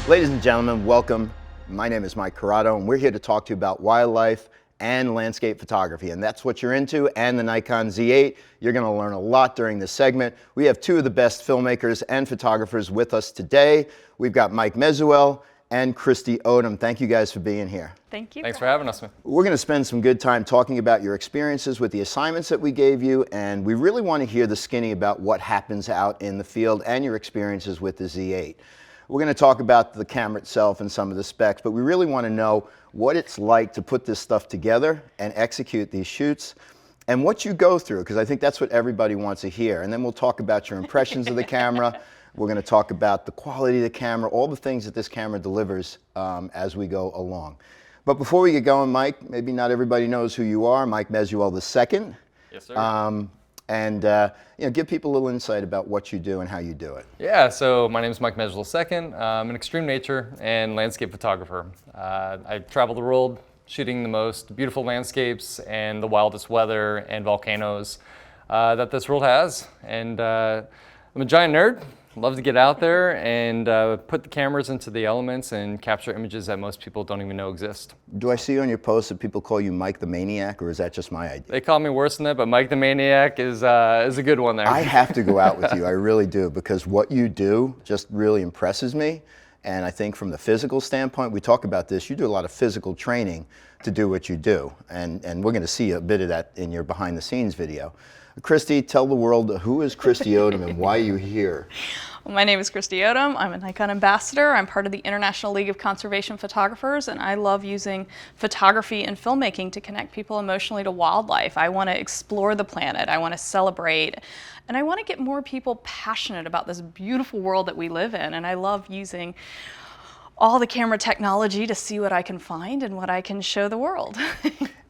Ladies and gentlemen, welcome. My name is Mike Corrado, and we're here to talk to you about wildlife and landscape photography, and that's what you're into, and the Nikon Z. You're going to learn a lot during this segment. We have two of the best filmmakers and photographers with us today. We've got Mike Mezeul and Kristi Odom. Thank you guys for being here. Thank you. Thanks for having us, man. We're going to spend some good time talking about your experiences with the assignments that we gave you, and we really want to hear the skinny about what happens out in the field and your experiences with the Z8. We're going to talk about the camera itself and some of the specs, but we really want to know what it's like to put this stuff together and execute these shoots and what you go through, because I think that's what everybody wants to hear. And then we'll talk about your impressions of the camera. We're going to talk about the quality of the camera, all the things that this camera delivers as we go along. But before we get going, Mike, maybe not everybody knows who you are. Mike Mezeul II. Yes, sir. Give people a little insight about what you do and how you do it. Yeah, so my name is Mike Mezeul II. I'm an extreme nature and landscape photographer. I travel the world shooting the most beautiful landscapes and the wildest weather and volcanoes that this world has. And I'm a giant nerd. Love to get out there and put the cameras into the elements and capture images that most people don't even know exist. Do I see on your post that people call you Mike the Maniac, or is that just my idea? They call me worse than that, but Mike the Maniac is a good one there. I have to go out with you, I really do, because what you do just really impresses me. And I think from the physical standpoint, we talk about this, you do a lot of physical training to do what you do. And we're going to see a bit of that in your behind the scenes video. Kristi, tell the world, who is Kristi Odom and why are you here? Well, my name is Kristi Odom. I'm a Nikon ambassador. I'm part of the International League of Conservation Photographers, and I love using photography and filmmaking to connect people emotionally to wildlife. I want to explore the planet. I want to celebrate, and I want to get more people passionate about this beautiful world that we live in. And I love using all the camera technology to see what I can find and what I can show the world.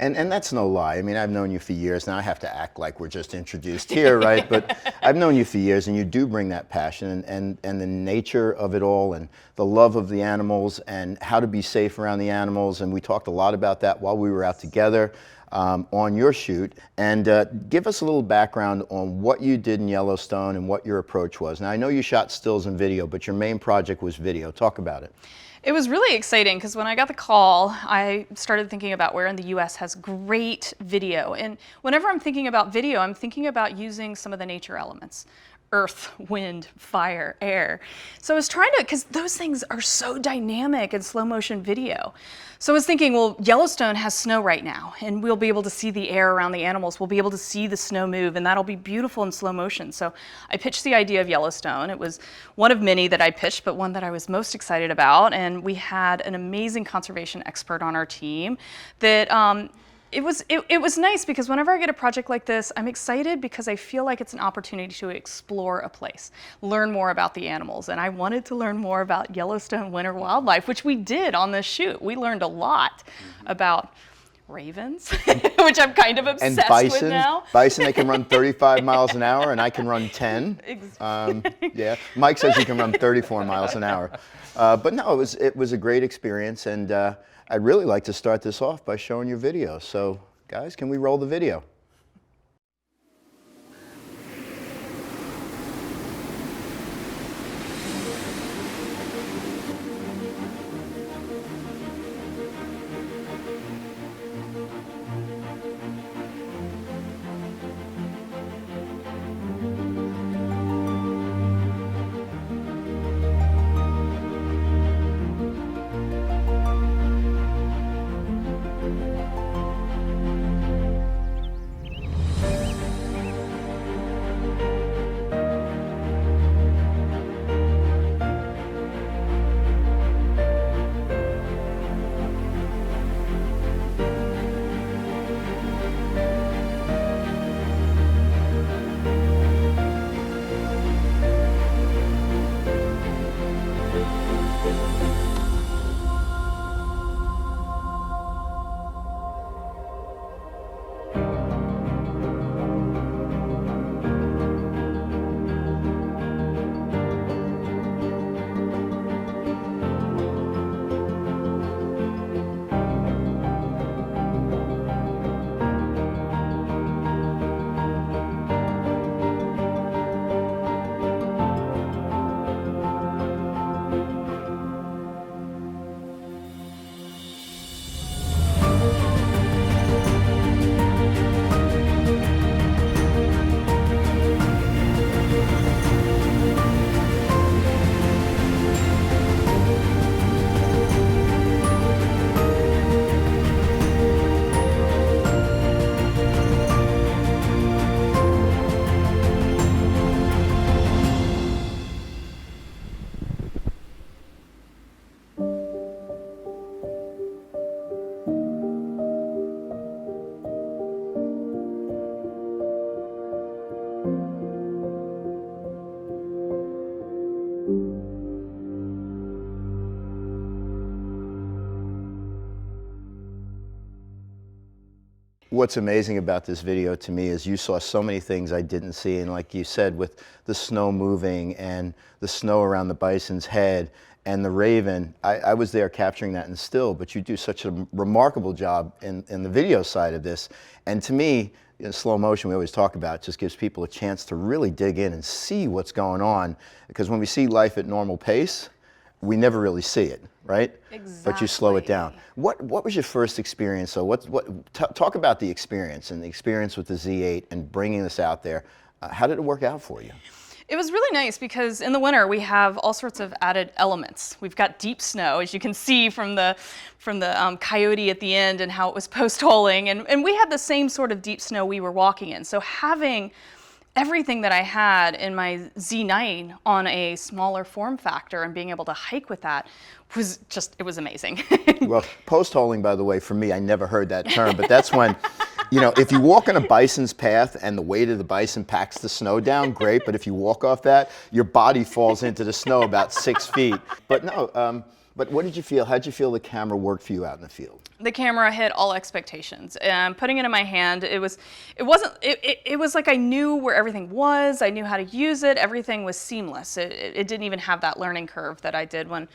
And that's no lie. I mean, I've known you for years. Now I have to act like we're just introduced here, right? But I've known you for years, and you do bring that passion and the nature of it all and the love of the animals and how to be safe around the animals. And we talked a lot about that while we were out together on your shoot. And give us a little background on what you did in Yellowstone and what your approach was. Now, I know you shot stills and video, but your main project was video. Talk about it. It was really exciting because when I got the call, I started thinking about where in the US has great video. And whenever I'm thinking about video, I'm thinking about using some of the nature elements. Earth, wind, fire, air. So I was trying to, because those things are so dynamic in slow motion video. So I was thinking, well, Yellowstone has snow right now, and we'll be able to see the air around the animals. We'll be able to see the snow move, and that'll be beautiful in slow motion. So I pitched the idea of Yellowstone. It was one of many that I pitched, but one that I was most excited about. And we had an amazing conservation expert on our team that it was nice because whenever I get a project like this, I'm excited because I feel like it's an opportunity to explore a place, learn more about the animals. And I wanted to learn more about Yellowstone winter wildlife, which we did on this shoot. We learned a lot about ravens, which I'm kind of obsessed and bison, with now. Bison, they can run 35 miles an hour and I can run 10. Yeah, Mike says he can run 34 miles an hour. But no, it was a great experience, and I'd really like to start this off by showing your video. So guys, can we roll the video? What's amazing about this video to me is you saw so many things I didn't see, and like you said, with the snow moving and the snow around the bison's head and the raven, I was there capturing that in still, but you do such a remarkable job in the video side of this. And to me, in slow motion, we always talk about, just gives people a chance to really dig in and see what's going on, because when we see life at normal pace, we never really see it, right? Exactly. But you slow it down. What was your first experience? So talk about the experience and the experience with the Z8 and bringing this out there. How did it work out for you? It was really nice because in the winter we have all sorts of added elements. We've got deep snow, as you can see from the coyote at the end and how it was post-holing, and we had the same sort of deep snow we were walking in. So having everything that I had in my Z9 on a smaller form factor and being able to hike with that was just, it was amazing. Well, post-holing, by the way, for me, I never heard that term, but that's when, you know, if you walk on a bison's path and the weight of the bison packs the snow down, great, but if you walk off that, your body falls into the snow about 6 feet. But no, but what did you feel? How did you feel the camera worked for you out in the field? The camera hit all expectations. And putting it in my hand, it was like I knew where everything was. I knew how to use it. Everything was seamless. It didn't even have that learning curve that I did when,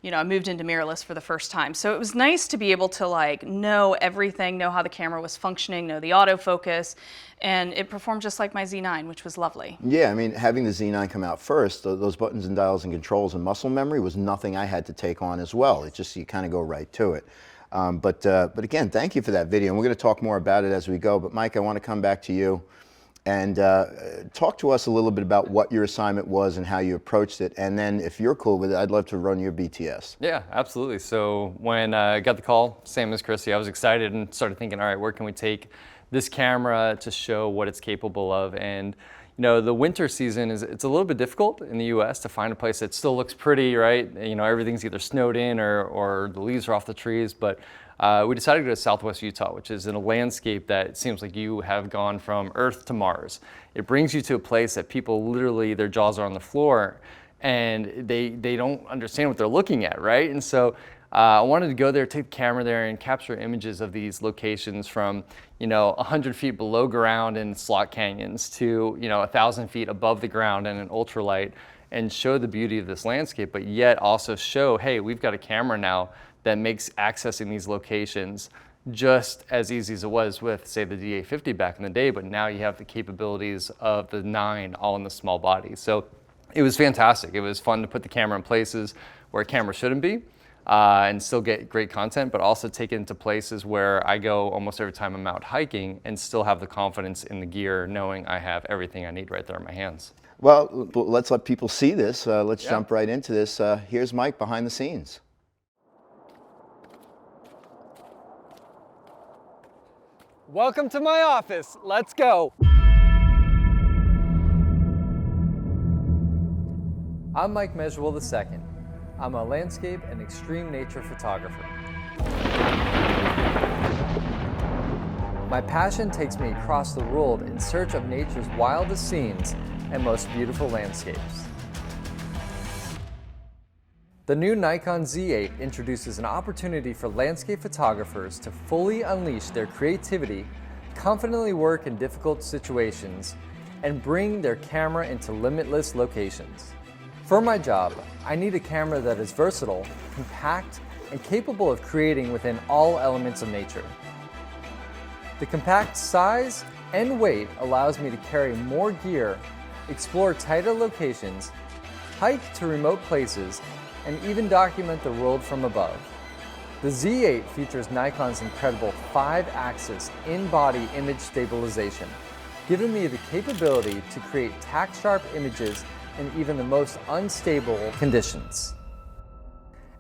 you know, I moved into mirrorless for the first time. So it was nice to be able to like know everything, know how the camera was functioning, know the autofocus, and it performed just like my Z9, which was lovely. Yeah, I mean, having the Z9 come out first, those buttons and dials and controls and muscle memory was nothing I had to take on as well. It just, you kind of go right to it. But again, thank you for that video, and we're going to talk more about it as we go. But Mike, I want to come back to you and talk to us a little bit about what your assignment was and how you approached it. And then if you're cool with it, I'd love to run your BTS. Yeah, absolutely. So when I got the call, same as Kristi, I was excited and started thinking, all right, where can we take this camera to show what it's capable of? And you know, the winter season it's a little bit difficult in the US to find a place that still looks pretty, right? You know, everything's either snowed in or the leaves are off the trees. But we decided to go to Southwest Utah, which is in a landscape that it seems like you have gone from Earth to Mars. It brings you to a place that people literally, their jaws are on the floor and they don't understand what they're looking at, right? And so I wanted to go there, take the camera there and capture images of these locations from, you know, 100 feet below ground in slot canyons to, you know, 1,000 feet above the ground in an ultralight, and show the beauty of this landscape, but yet also show, hey, we've got a camera now that makes accessing these locations just as easy as it was with, say, the D850 back in the day, but now you have the capabilities of the 9 all in the small body. So it was fantastic. It was fun to put the camera in places where a camera shouldn't be. And still get great content, but also take it into places where I go almost every time I'm out hiking and still have the confidence in the gear, knowing I have everything I need right there in my hands. Well, let's let people see this. Let's jump right into this. Here's Mike behind the scenes. Welcome to my office. Let's go. I'm Mike Mezeul II. I'm a landscape and extreme nature photographer. My passion takes me across the world in search of nature's wildest scenes and most beautiful landscapes. The new Nikon Z8 introduces an opportunity for landscape photographers to fully unleash their creativity, confidently work in difficult situations, and bring their camera into limitless locations. For my job, I need a camera that is versatile, compact, and capable of creating within all elements of nature. The compact size and weight allows me to carry more gear, explore tighter locations, hike to remote places, and even document the world from above. The Z8 features Nikon's incredible 5-axis in-body image stabilization, giving me the capability to create tack-sharp images in even the most unstable conditions.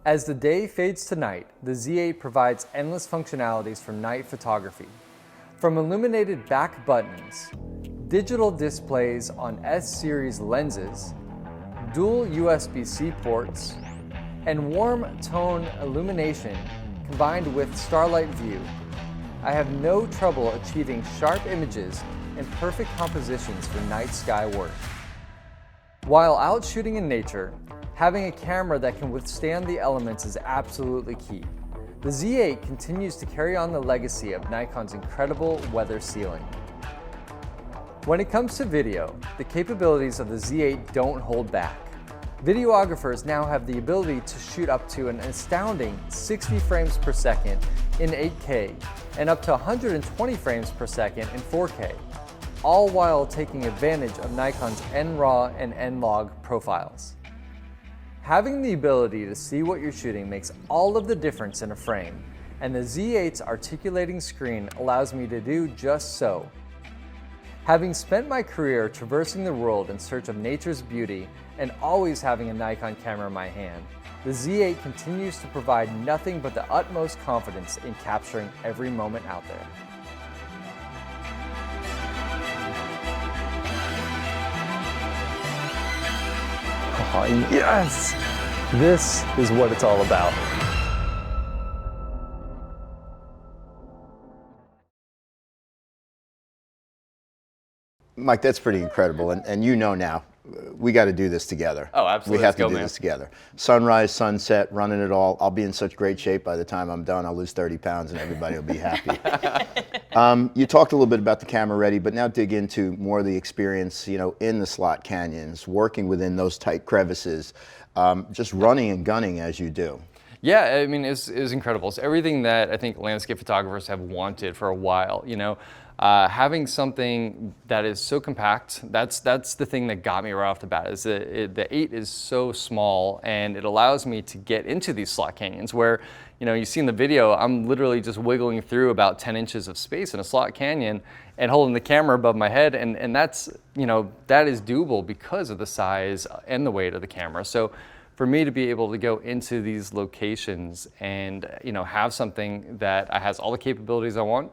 As the day fades to night, the Z8 provides endless functionalities for night photography. From illuminated back buttons, digital displays on S-series lenses, dual USB-C ports, and warm tone illumination combined with starlight view, I have no trouble achieving sharp images and perfect compositions for night sky work. While out shooting in nature, having a camera that can withstand the elements is absolutely key. The The Z8 continues to carry on the legacy of Nikon's incredible weather sealing. When it comes to video, the capabilities of the Z8 don't hold back. Videographers now have the ability to shoot up to an astounding 60 frames per second in 8K and up to 120 frames per second in 4K, all while taking advantage of Nikon's N-RAW and N-Log profiles. Having the ability to see what you're shooting makes all of the difference in a frame, and the Z8's articulating screen allows me to do just so. Having spent my career traversing the world in search of nature's beauty and always having a Nikon camera in my hand, the Z8 continues to provide nothing but the utmost confidence in capturing every moment out there. Oh yes! This is what it's all about. Mike, that's pretty incredible, and you know now, we got to do this together. Oh, absolutely. We have Let's go, to do man. this together. Sunrise, sunset, running it all. I'll be in such great shape by the time I'm done. I'll lose 30 pounds and everybody will be happy. You talked a little bit about the camera ready, but now dig into more of the experience, you know, in the slot canyons, working within those tight crevices, just running and gunning as you do. Yeah, I mean, it's incredible. It's everything that I think landscape photographers have wanted for a while, you know. Having something that is so compact, that's the thing that got me right off the bat, is the 8 is so small and it allows me to get into these slot canyons where, you know, you see in the video, I'm literally just wiggling through about 10 inches of space in a slot canyon and holding the camera above my head, and that's, you know, that is doable because of the size and the weight of the camera. So for me to be able to go into these locations and, you know, have something that has all the capabilities I want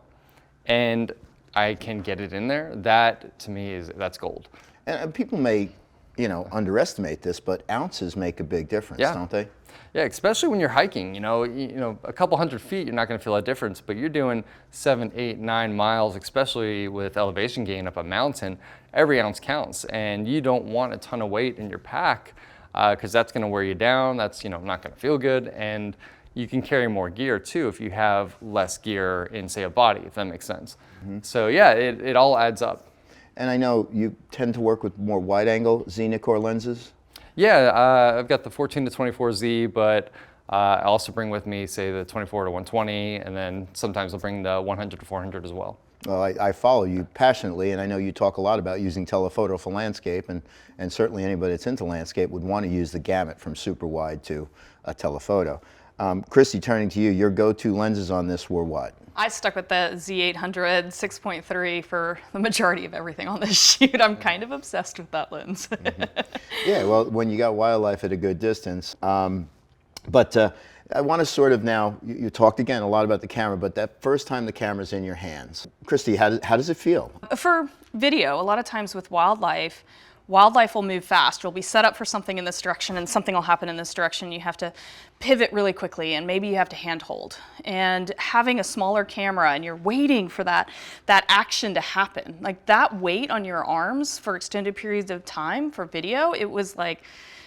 and I can get it in there, that to me that's gold. And people may, you know, underestimate this, but ounces make a big difference, don't they? Yeah, especially when you're hiking, you know, a couple 100 feet, you're not going to feel that difference, but you're doing 7, 8, 9 miles, especially with elevation gain up a mountain, every ounce counts, and you don't want a ton of weight in your pack because that's going to wear you down. That's, you know, not going to feel good, and you can carry more gear too if you have less gear in, say, a body, if that makes sense. Mm-hmm. So yeah, it all adds up. And I know you tend to work with more wide-angle Z-Nikkor lenses. Yeah, I've got the 14 to 24 Z, but I also bring with me, say, the 24 to 120, and then sometimes I'll bring the 100 to 400 as well. Well, I follow you passionately, and I know you talk a lot about using telephoto for landscape, and certainly anybody that's into landscape would want to use the gamut from super wide to a telephoto. Kristi, turning to you, your go-to lenses on this were what? I stuck with the Z800 6.3 for the majority of everything on this shoot. I'm kind of obsessed with that lens. Mm-hmm. Yeah, well, when you got wildlife at a good distance. But I want to sort of now, you talked again a lot about the camera, but that first time the camera's in your hands. Kristi, how does it feel? For video, a lot of times with wildlife will move fast. You'll be set up for something in this direction and something will happen in this direction. You have to pivot really quickly and maybe you have to handhold. And having a smaller camera and you're waiting for that action to happen. Like that weight on your arms for extended periods of time for video, it was like,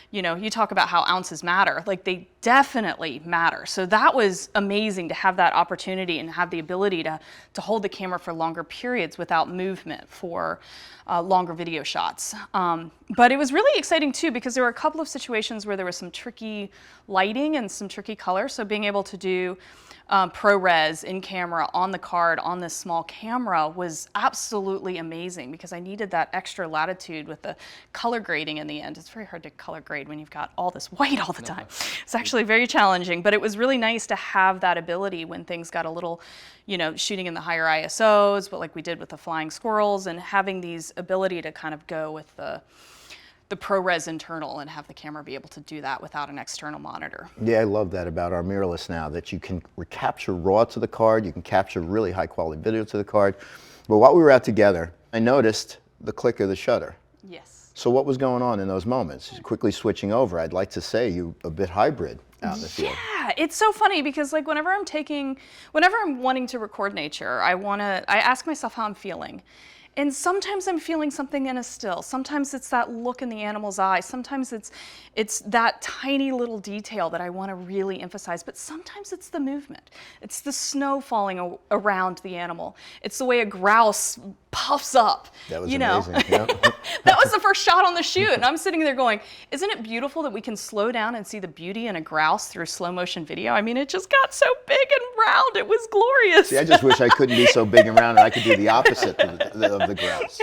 you know, you talk about how ounces matter, like they definitely matter. So that was amazing to have that opportunity and have the ability to hold the camera for longer periods without movement for longer video shots. But it was really exciting too because there were a couple of situations where there was some tricky lighting and some tricky color. So being able to do ProRes in camera on the card on this small camera was absolutely amazing because I needed that extra latitude with the color grading in the end. It's very hard to color grade when you've got all this white all the time. It's actually very challenging, but it was really nice to have that ability when things got a little, you know, shooting in the higher ISOs, but like we did with the flying squirrels, and having these ability to kind of go with the ProRes internal and have the camera be able to do that without an external monitor. Yeah, I love that about our mirrorless now, that you can capture raw to the card, you can capture really high quality video to the card. But while we were out together, I noticed the click of the shutter. Yes. So what was going on in those moments? Quickly switching over, I'd like to say you a bit hybrid out in the field. Yeah, it's so funny because like whenever I'm wanting to record nature, I ask myself how I'm feeling. And sometimes I'm feeling something in a still. Sometimes it's that look in the animal's eye. Sometimes it's that tiny little detail that I want to really emphasize. But sometimes it's the movement. It's the snow falling around the animal. It's the way a grouse puffs up. That was you know? amazing. Yeah. That was the first shot on the shoot, and I'm sitting there going, isn't it beautiful that we can slow down and see the beauty in a grouse through slow motion video? I mean, it just got so big and round. It was glorious. See, I just wish I couldn't be so big and round and I could do the opposite of the grouse.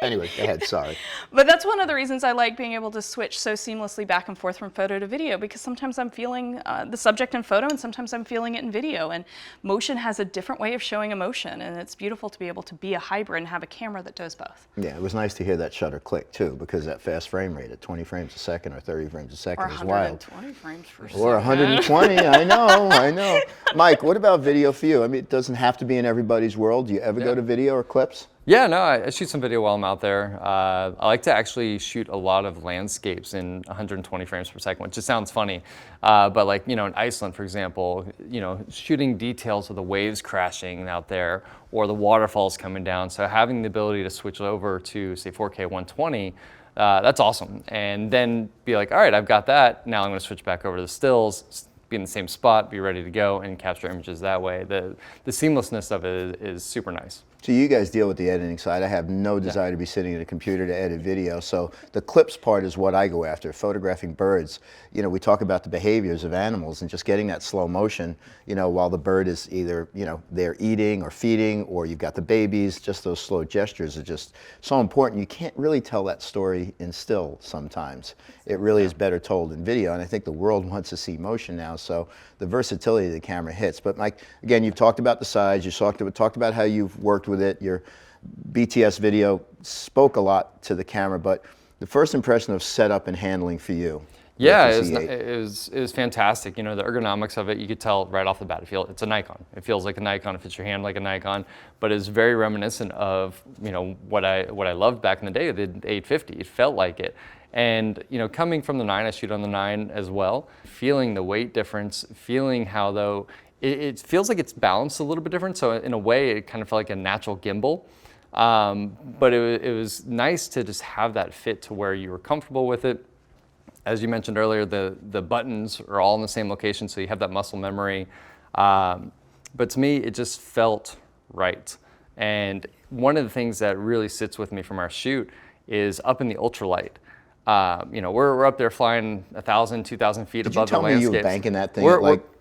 Anyway, go ahead, sorry. But that's one of the reasons I like being able to switch so seamlessly back and forth from photo to video, because sometimes I'm feeling the subject in photo and sometimes I'm feeling it in video. And motion has a different way of showing emotion, and it's beautiful to be able to be a hybrid and have a camera that does both. Yeah, it was nice to hear that shutter click too, because that fast frame rate at 20 frames a second or 30 frames a second Or is wild. 120 frames per second. Or 120, I know. Mike, what about video for you? I mean, it doesn't have to be in everybody's world. Do you ever go to video or clips? Yeah, no, I shoot some video while I'm out there. I like to actually shoot a lot of landscapes in 120 frames per second, which just sounds funny. But like, you know, in Iceland, for example, you know, shooting details of the waves crashing out there or the waterfalls coming down. So having the ability to switch over to, say, 4K 120, that's awesome. And then be like, all right, I've got that. Now I'm going to switch back over to the stills, be in the same spot, be ready to go, and capture images that way. The seamlessness of it is super nice. So you guys deal with the editing side. I have no desire to be sitting at a computer to edit video. So the clips part is what I go after, photographing birds. You know, we talk about the behaviors of animals and just getting that slow motion, you know, while the bird is either, you know, they're eating or feeding, or you've got the babies. Just those slow gestures are just so important. You can't really tell that story in still sometimes. It really is better told in video, and I think the world wants to see motion now, so the versatility of the camera hits. But Mike, again, you've talked about the size, you talked about how you've worked with it. Your BTS video spoke a lot to the camera, but the first impression of setup and handling for you. Yeah, it was fantastic. You know, the ergonomics of it, you could tell right off the bat. It's a Nikon. It feels like a Nikon. It fits your hand like a Nikon, but it's very reminiscent of, you know, what I loved back in the day, the 850. It felt like it. And, you know, coming from the 9, I shoot on the 9 as well, feeling the weight difference, feeling how though, it feels like it's balanced a little bit different. So in a way, it kind of felt like a natural gimbal. But it was nice to just have that fit to where you were comfortable with it. As you mentioned earlier, the buttons are all in the same location, so you have that muscle memory. But to me, it just felt right. And one of the things that really sits with me from our shoot is up in the ultralight. You know, we're up there flying 1,000, 2,000 feet above the landscape. Did you tell me you were banking that thing?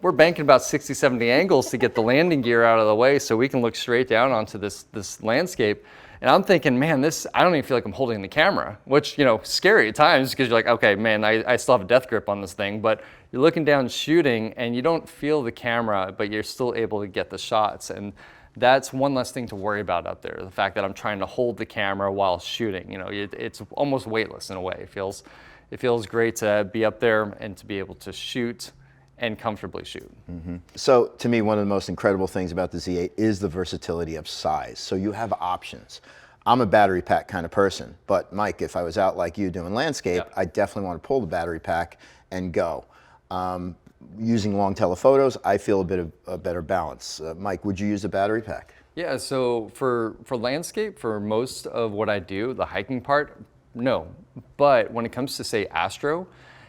We're banking about 60, 70 angles to get the landing gear out of the way so we can look straight down onto this landscape. And I'm thinking, man, I don't even feel like I'm holding the camera, which, you know, scary at times because you're like, okay, man, I still have a death grip on this thing. But you're looking down shooting and you don't feel the camera, but you're still able to get the shots. And that's one less thing to worry about up there. The fact that I'm trying to hold the camera while shooting, you know, it's almost weightless in a way. It feels great to be up there and to be able to shoot and comfortably shoot. Mm-hmm. So to me, one of the most incredible things about the Z8 is the versatility of size. So you have options. I'm a battery pack kind of person, but Mike, if I was out like you doing landscape, I definitely want to pull the battery pack and go. Using long telephotos, I feel a better balance. Mike, would you use a battery pack? Yeah, so for landscape, for most of what I do, the hiking part, no. But when it comes to, say, astro,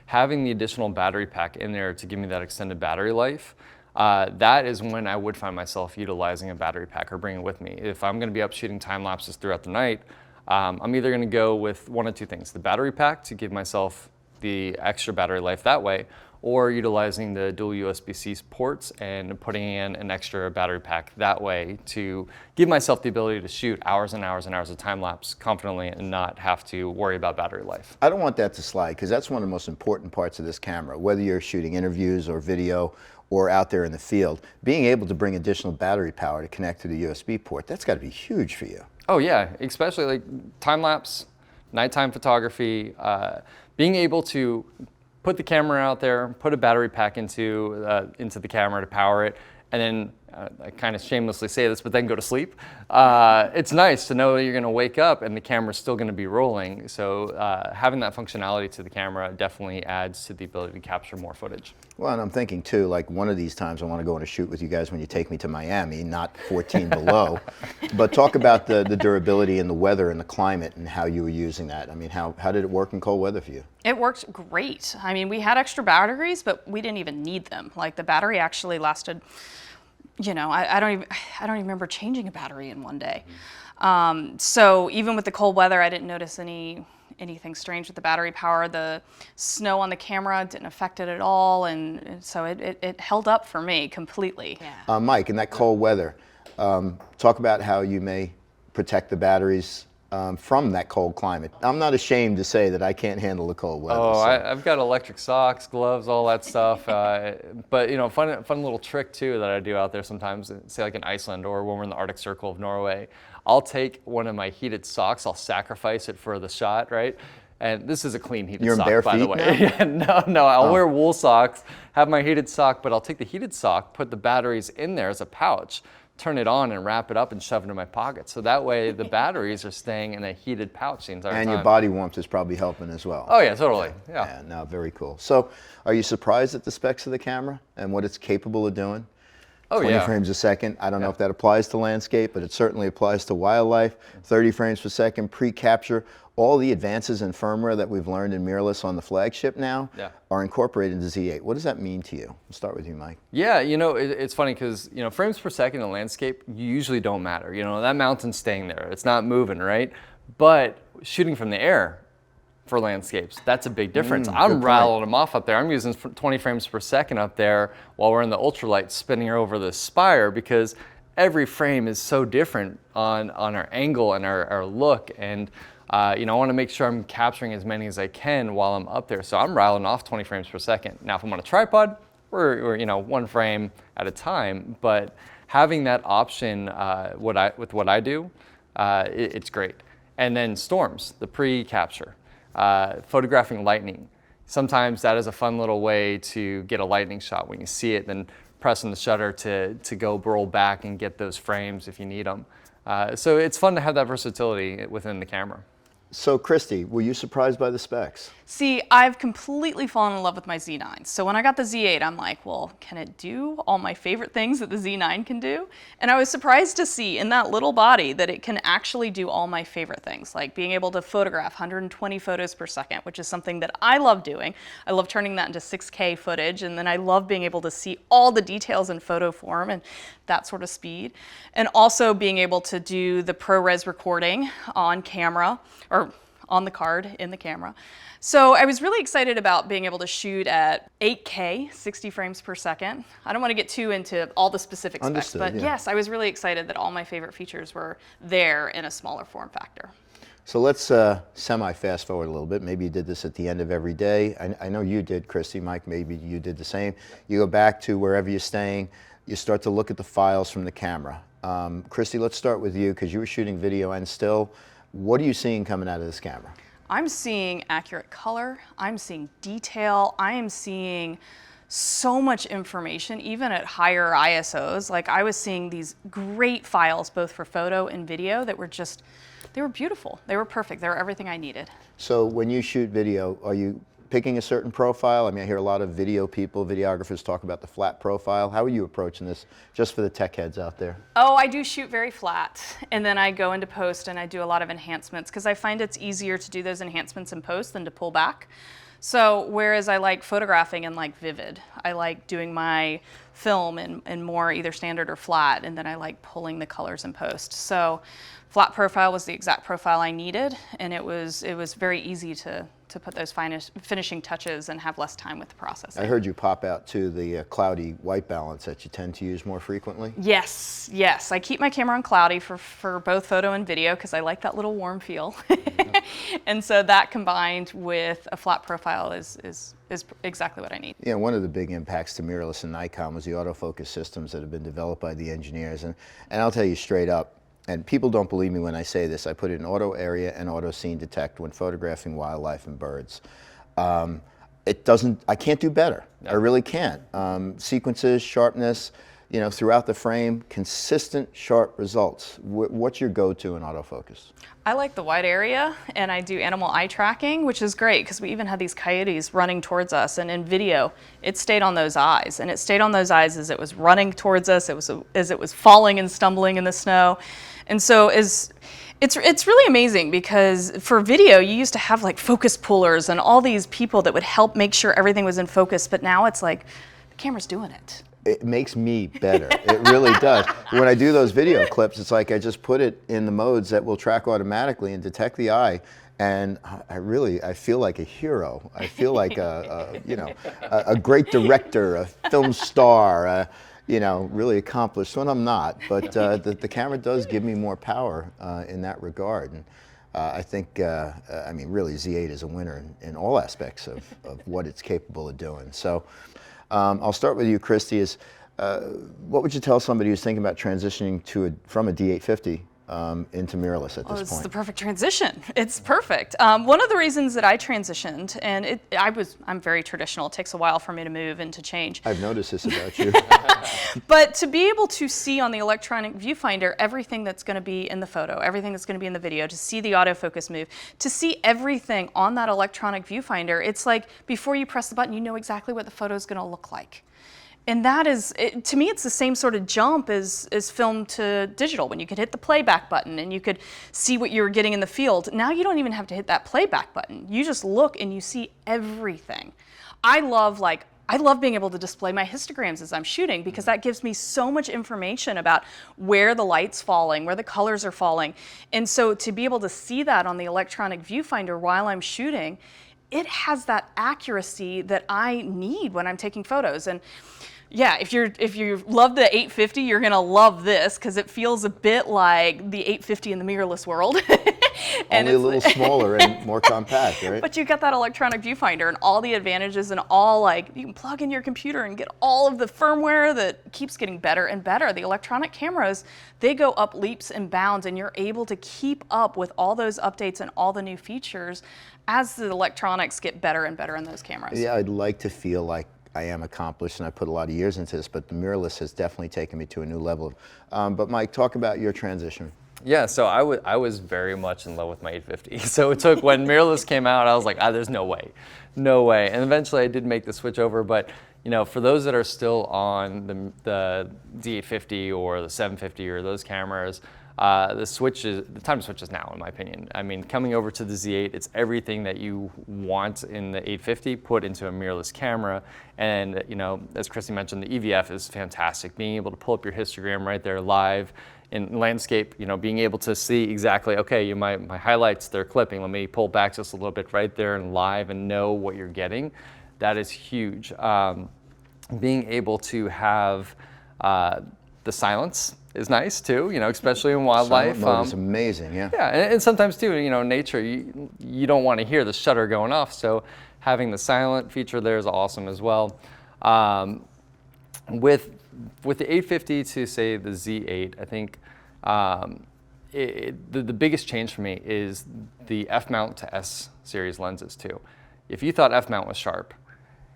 having the additional battery pack in there to give me that extended battery life, that is when I would find myself utilizing a battery pack or bringing it with me. If I'm going to be up shooting time lapses throughout the night, I'm either going to go with one of two things: the battery pack to give myself the extra battery life that way, or utilizing the dual USB-C ports and putting in an extra battery pack that way to give myself the ability to shoot hours and hours and hours of time lapse confidently and not have to worry about battery life. I don't want that to slide, because that's one of the most important parts of this camera. Whether you're shooting interviews or video or out there in the field, being able to bring additional battery power to connect to the USB port, that's got to be huge for you. Oh yeah, especially like time lapse, nighttime photography, being able to put the camera out there, put a battery pack into the camera to power it, and then I kind of shamelessly say this, but then go to sleep. It's nice to know that you're going to wake up and the camera's still going to be rolling. So having that functionality to the camera definitely adds to the ability to capture more footage. Well, and I'm thinking too, like one of these times I want to go on a shoot with you guys when you take me to Miami, not 14 below. But talk about the durability and the weather and the climate and how you were using that. I mean, how did it work in cold weather for you? It worked great. I mean, we had extra batteries, but we didn't even need them. Like the battery actually lasted, you know, I don't even remember changing a battery in one day. So even with the cold weather, I didn't notice anything strange with the battery power. The snow on the camera didn't affect it at all, and so it held up for me completely. Yeah. Mike, in that cold weather, talk about how you may protect the batteries from that cold climate. I'm not ashamed to say that I can't handle the cold weather. Oh, so. I've got electric socks, gloves, all that stuff. But you know, fun little trick too that I do out there sometimes, say like in Iceland or when we're in the Arctic Circle of Norway, I'll take one of my heated socks, I'll sacrifice it for the shot, right? And this is a clean heated You're sock, in bare by feet the way. now? No, I'll wear wool socks, have my heated sock, but I'll take the heated sock, put the batteries in there as a pouch, turn it on and wrap it up and shove it in my pocket. So that way the batteries are staying in a heated pouch the entire time. And your body warmth is probably helping as well. Oh yeah, totally. Yeah. No, very cool. So are you surprised at the specs of the camera and what it's capable of doing? Oh 20 yeah. frames a second. I don't know if that applies to landscape, but it certainly applies to wildlife. 30 frames per second, pre-capture. All the advances in firmware that we've learned in mirrorless on the flagship now are incorporated into Z8. What does that mean to you? We'll start with you, Mike. Yeah, you know, it's funny because, you know, frames per second in landscape usually don't matter. You know, that mountain's staying there. It's not moving, right? But shooting from the air for landscapes, that's a big difference. I'm rattling them off up there. I'm using 20 frames per second up there while we're in the ultralight spinning over the spire because every frame is so different on our angle and our look. And you know, I want to make sure I'm capturing as many as I can while I'm up there. So I'm rattling off 20 frames per second. Now, if I'm on a tripod, we're you know, one frame at a time. But having that option with what I do, it's great. And then storms, the pre-capture, photographing lightning. Sometimes that is a fun little way to get a lightning shot when you see it, then pressing the shutter to go roll back and get those frames if you need them. So it's fun to have that versatility within the camera. So Kristi, were you surprised by the specs? See, I've completely fallen in love with my Z9. So when I got the Z8, I'm like, well, can it do all my favorite things that the Z9 can do? And I was surprised to see in that little body that it can actually do all my favorite things, like being able to photograph 120 photos per second, which is something that I love doing. I love turning that into 6K footage, and then I love being able to see all the details in photo form and that sort of speed. And also being able to do the ProRes recording on camera, or on the card in the camera. So I was really excited about being able to shoot at 8K, 60 frames per second. I don't want to get too into all the specific specs, Understood, but yeah. yes, I was really excited that all my favorite features were there in a smaller form factor. So let's semi-fast forward a little bit. Maybe you did this at the end of every day. I know you did, Kristi. Mike, maybe you did the same. You go back to wherever you're staying. You start to look at the files from the camera. Kristi, let's start with you because you were shooting video and still. What are you seeing coming out of this camera? I'm seeing accurate color. I'm seeing detail. I am seeing so much information, even at higher ISOs. Like I was seeing these great files, both for photo and video, that were just, they were beautiful. They were perfect. They were everything I needed. So when you shoot video, are you picking a certain profile? I mean, I hear a lot of video people, videographers talk about the flat profile. How are you approaching this, just for the tech heads out there? Oh, I do shoot very flat, and then I go into post and I do a lot of enhancements because I find it's easier to do those enhancements in post than to pull back. So whereas I like photographing in like vivid, I like doing my film in more either standard or flat, and then I like pulling the colors in post. So flat profile was the exact profile I needed, and it was very easy to put those finishing touches and have less time with the processing. I heard you pop out to the cloudy white balance that you tend to use more frequently. Yes, yes. I keep my camera on cloudy for both photo and video because I like that little warm feel. And so that combined with a flat profile is exactly what I need. Yeah, one of the big impacts to mirrorless and Nikon was the autofocus systems that have been developed by the engineers. And I'll tell you straight up, and people don't believe me when I say this, I put in auto area and auto scene detect when photographing wildlife and birds. I can't do better. I really can't. Sequences, sharpness, you know, throughout the frame, consistent, sharp results. What's your go-to in autofocus? I like the wide area, and I do animal eye tracking, which is great because we even had these coyotes running towards us, and in video, it stayed on those eyes, and it stayed on those eyes as it was running towards us, as it was falling and stumbling in the snow. And so it's really amazing because for video, you used to have like focus pullers and all these people that would help make sure everything was in focus, but now it's like the camera's doing it. It makes me better. It really does. When I do those video clips, it's like I just put it in the modes that will track automatically and detect the eye, and I feel like a hero. I feel like a great director, a film star, you know, really accomplished when I'm not. But the camera does give me more power in that regard. And I think, I mean, really Z8 is a winner in all aspects of what it's capable of doing. So. I'll start with you, Kristi. What would you tell somebody who's thinking about transitioning from a D850 into mirrorless at this point? It's the perfect transition. It's perfect. One of the reasons that I transitioned, and I'm very traditional. It takes a while for me to move and to change. I've noticed this about you. But to be able to see on the electronic viewfinder everything that's going to be in the photo, everything that's going to be in the video, to see the autofocus move, to see everything on that electronic viewfinder, it's like before you press the button, you know exactly what the photo is going to look like. And that is, to me, it's the same sort of jump as film to digital, when you could hit the playback button and you could see what you were getting in the field. Now you don't even have to hit that playback button. You just look and you see everything. I love being able to display my histograms as I'm shooting, because that gives me so much information about where the light's falling, where the colors are falling. And so to be able to see that on the electronic viewfinder while I'm shooting, it has that accuracy that I need when I'm taking photos. And yeah, if you love the 850, you're gonna love this because it feels a bit like the 850 in the mirrorless world. Only a little smaller and more compact, right? But you've got that electronic viewfinder and all the advantages, and all, like, you can plug in your computer and get all of the firmware that keeps getting better and better. The electronic cameras, they go up leaps and bounds, and you're able to keep up with all those updates and all the new features as the electronics get better and better in those cameras. Yeah, I'd like to feel like I am accomplished, and I put a lot of years into this, but the mirrorless has definitely taken me to a new level. But Mike, talk about your transition. Yeah, so I was very much in love with my 850. So it took, when mirrorless came out, I was like, there's no way, no way. And eventually I did make the switch over, but you know, for those that are still on the D850 or the 750 or those cameras, the time to switch is now, in my opinion. I mean, coming over to the Z8, it's everything that you want in the 850 put into a mirrorless camera. And you know, as Kristi mentioned, the EVF is fantastic. Being able to pull up your histogram right there live in landscape, you know, being able to see exactly, okay, my highlights, they're clipping. Let me pull back just a little bit right there and live and know what you're getting. That is huge. Being able to have the silence is nice too, you know, especially in wildlife. Silent mode is amazing, yeah. Yeah, and sometimes too, you know, nature, you don't want to hear the shutter going off, so having the silent feature there is awesome as well. With the 850 to say the Z8, I think the biggest change for me is the F-mount to S series lenses too. If you thought F-mount was sharp,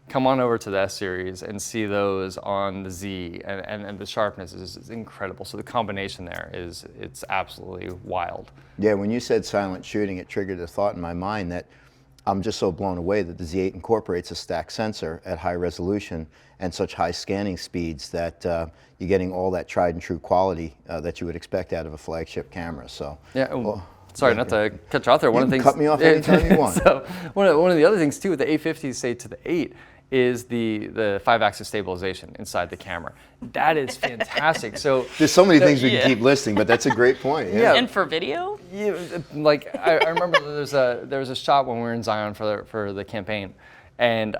come on over to the S series and see those on the Z, and the sharpness is incredible. So the combination there it's absolutely wild. Yeah, when you said silent shooting, it triggered a thought in my mind that I'm just so blown away that the Z8 incorporates a stacked sensor at high resolution and such high scanning speeds that you're getting all that tried and true quality that you would expect out of a flagship camera. So yeah. Well, sorry, not to cut you off there. One of the things, cut me off anytime you want. So one of the other things too with the 850, say to the 8, is the 5-axis stabilization inside the camera. That is fantastic. So there's so many things we can keep listing, but that's a great point. Yeah. And for video? Yeah, like I remember there was a shot when we were in Zion for the campaign, and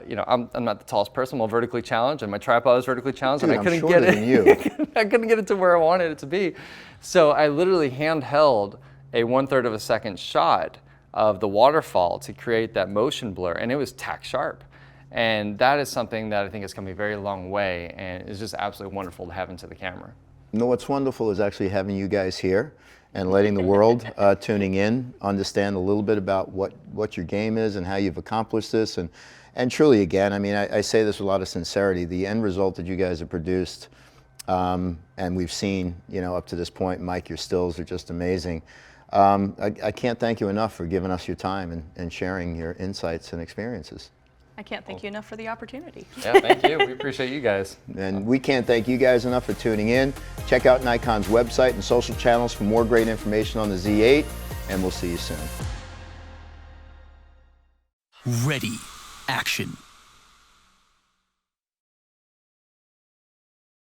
you know, I'm not the tallest person. I'm vertically challenged, and my tripod was vertically challenged, Dude, and I couldn't I'm shorter get it. Than you. I couldn't get it to where I wanted it to be. So I literally handheld a 1/3 of a second shot of the waterfall to create that motion blur, and it was tack sharp. And that is something that I think has come a very long way, and is just absolutely wonderful to have into the camera. You know what's wonderful is actually having you guys here and letting the world tuning in understand a little bit about what your game is and how you've accomplished this. And truly, again, I mean, I say this with a lot of sincerity, the end result that you guys have produced And we've seen, you know, up to this point, Mike, your stills are just amazing. I can't thank you enough for giving us your time and sharing your insights and experiences. I can't thank you enough for the opportunity. Yeah, thank you. We appreciate you guys. And we can't thank you guys enough for tuning in. Check out Nikon's website and social channels for more great information on the Z8, and we'll see you soon. Ready, action.